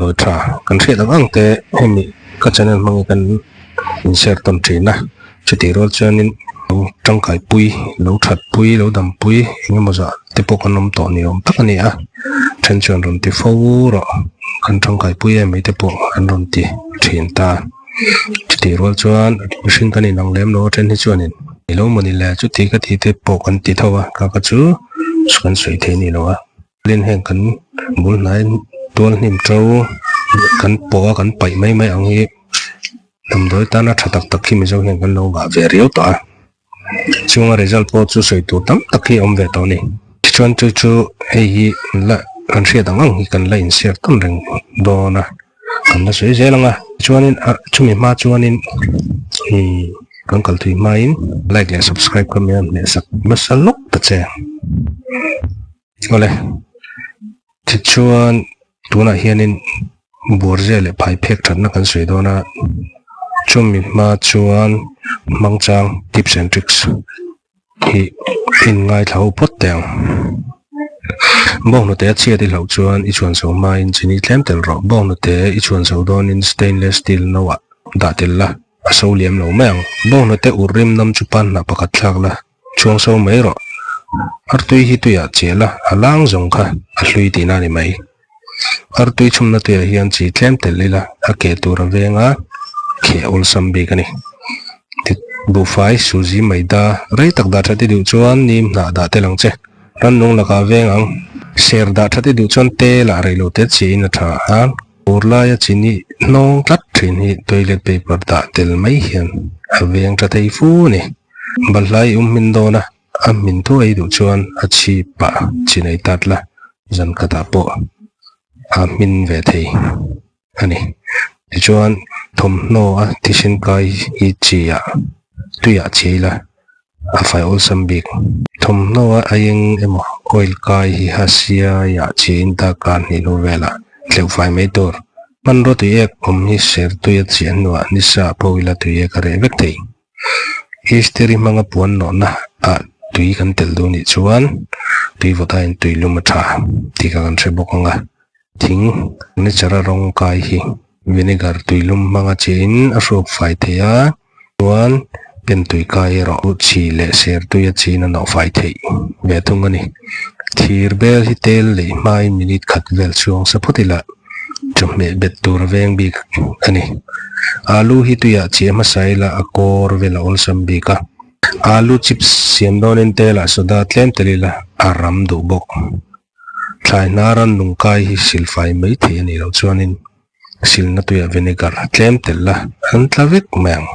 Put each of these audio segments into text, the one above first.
lối trả cần thiết là ngang te em bị các channel mang cần share tầm trí na chỉ để rồi cho nên trong cái bụi lâu thật bụi lâu đầm bụi nhưng mà giờ tiếp tục ăn nấm tỏi nhiều tất cả này trên trường rồi thì phô rồi cần trong cái bụi em mới tiếp tục ăn rồi thì chuyển ta chỉ để rồi cho sinh cái này năng lem nó trên hết cho nên lâu mà này là chút thì cái thì tiếp tục ăn thì thôi các chú cần suy thế này rồi liên hệ cần muốn nói tuôn niệm trâu cần bỏ cần bảy mấy ông ấy tầm đối ta nó thật tập khi mình giao hiện cần lâu và về riếu tỏa chúng ta result po chú soi tu tắm tập khi ông về tàu này chuan chú hay là cần share tăng ông cần lấy share tầm rừng đó na cần nó soi dễ lắm cho nên chúng mình mà cho nên thì cần cần tùy máy like và subscribe kênh mình để sắp mất sát lúc tất cả rồi thì chuan tu na hiện nên buổi giờ lại phải phép thật nó cần soi đó na chúng mình mà chuan mang trang tips and tricks thì in ngay thấu bớt đèn bông nó té chia thì lâu chuan ít chuan sầu mai in chỉ lem tel rõ bông nó té ít chuan sầu đòn in stainless steel nó ạ đã tel là sầu liềm lâu mèng bông nó té urim nam chupan na pakat thak la chuang sầu mấy rõ artui hi tuya che la alang zong kha alui tina ni mai artui chum na tuya hian chỉ lem tel la ake tur venga khe ol sambi kani bu fai suji maida rei tak da thati du chuan nim na da te lang che ran nung la ka veng ang ser da thati du chuan te la rei lo te chi na tha an urla ya chini nong tlat thin hi toilet paper da tel mai hian aveng tha thei fu ni balai min do na min thu ei du chuan a chi pa chinai tat la zan ka ta po min ve thei ani chuan thom no a tisin kai hi chi ya tuya chila a fai ol sambik thom no a ayeng emo oil kai hi hasia ya chin ta kan ni novela leu fai mai tor man ro tu ek hi ser tuya chen no ni sa poila tu ye kare vek thei history manga puan no na a tui kan tel do ni chuan tui vota in tui luma tha ti ka kan thebokanga thing ni chara rong kai hi vinegar tuilum manga chin a rop fai theya chuan pen tui kai ro chi le ser tui a chin no fai thei ve thung ani thir bel hi tel le mai minute khat vel chuang sapotila chumme bet tur veng bik ani alu hi tuya chi ma saila akor vela ol sambika alu chips siam don en tela soda tlem telila aram do bok thlai naran nung kai hi silfai mai the ani lo chuanin sil na tuya vinegar tlem tel la an tlavek meng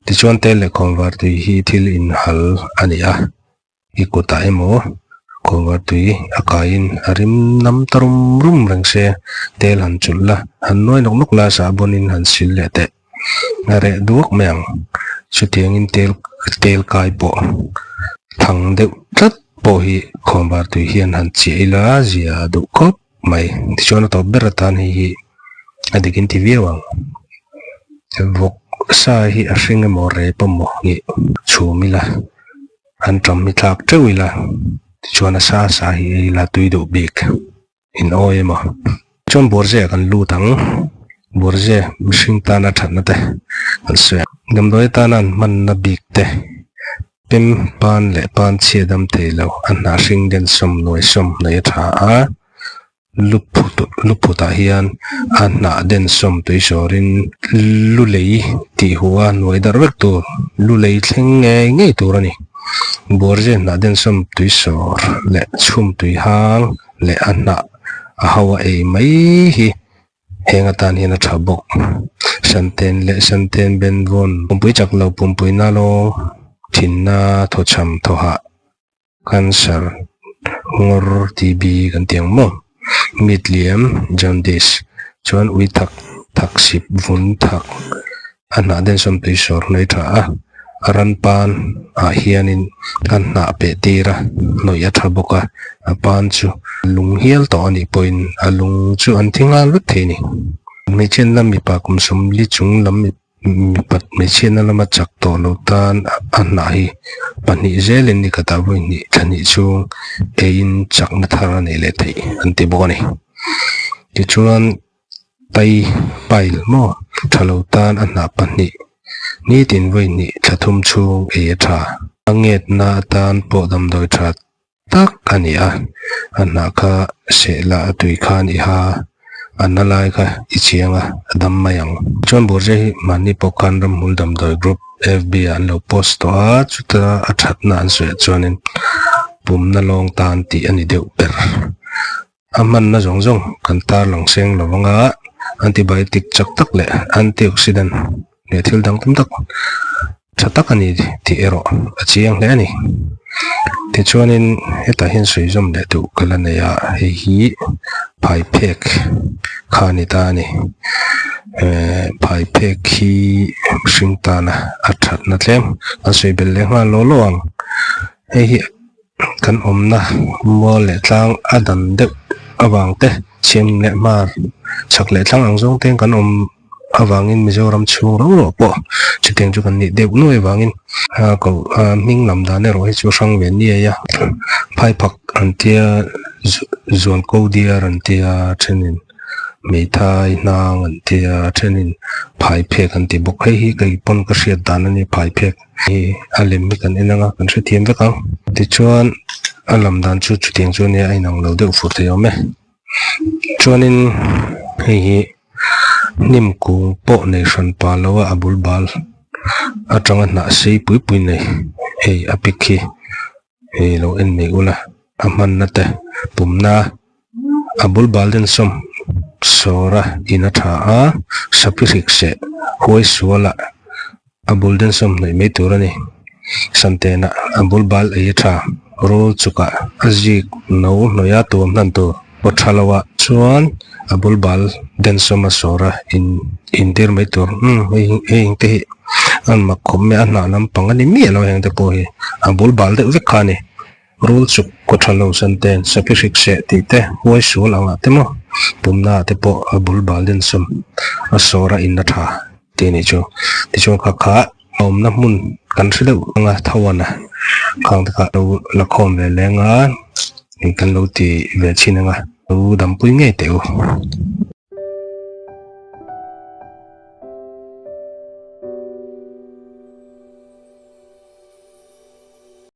ti chuan tel le convert tu hi thil in hal ania ikuta emo convert tu akain arim nam tarum rum rangse tel han chulla han noi nok nok la sabonin han sil le te are duok meng chutiang in tel kai po thang de tat po hi convert tu hian han chi la zia du kop mai ti chuan to beratan hi adikin TV wang vok sa hi a hring emaw re pawh ngi chhumila an tam mi thlak teuila chuan a sa hi la tui do bik in oi emaw chuan borje kan lu tang borje mihring tana thatna te kan se damdoi tanan man na bik te pim pan le pan chiadam theilo an na hring den som noi som nei tha a luputa hian an na den som tui sorin lulei ti huwa noi dar vek tur lulei thleng nge turani borje na den som tui sor le chhum tui hang le an na a hawa ei mai hi henga tan hian a thabok santen ben von pumpui chak lo pumpui na lo thinna tho cham tho ha cancer ngor TB kan tiang mo mitliam jaundice chuan ui thak sip vun thak ana den som tui sor nei tha aran pan a hianin kan na pe tira noi a thaboka a pan chu lung hial to ani poin a lung chu an thingal vek theini me chen lam mi pa kum som li chung lam mi pat me chen lam a chak to lo tan an na hi pani zelin ni kata voi ni thani chung e in chak na thara nei le thei an ti boni ti chuan tay pail mo thalo tan anna pani ni tin voi ni thathum chung e tha anget na tan po dam doi tha tak ania anna kha sela tui khan I ha analai kha ichianga adam mayang chon borje mani pokhan ram hul dam doi group FB an lo post to a chuta athatna an se chonin pumna long tan ti ani deuh per aman na zong zong kan tar long seng lawanga antibiotic chak tak le antioxidant le thil dang tam tak chatak ani ti ero achiang le ani ti chuanin heta hin sui zom le tu kalana ya hi phai phek khani ta ni phai phek hi singtana athat na tlem asui bel le ma lo loang hi kan omna mo le tlang adan de awang te chim le mar chak le tlang ang zong teng kan om awangin Mizoram chung ro po chiteng chu kan ni deu nu awangin ko ming lam da ne ro hi chu sang ven ni ya phai phak antia zon ko dia antia chenin mei thai nang antia chenin phai phe kan ti bok hi kai pon ka hriat dan ani phai phe hi alim mi kan enanga kan hre thiam ve kang ti chuan alam dan chu chuteng chu ne ai nang lo deuh fur te yome chuanin hi nim kung po nei hran pa lawa abul bal atanga na sei pui pui nei ei apikhi ei lo en nei ula aman na te pumna abul bal den som sora ina tha a sapirik se hoi suala abul den som nei me turani santena abul bal ei tha rol chuka aji no noya to nan to pothalawa chuan abul bal den som sora in der me tur heng te an makhom me an nam pangani mi lo heng te po hi abul bal de ve khani rul chuk ko thalo santen sapirik se ti te hoi sul anga te mo pumna te po abul bal den som asora in na tha te ni chu ti chu kha kha om na mun kan thilo anga thawana khang ta lo la khom le lenga in kan lo ti ve chinanga u dam pui nge te u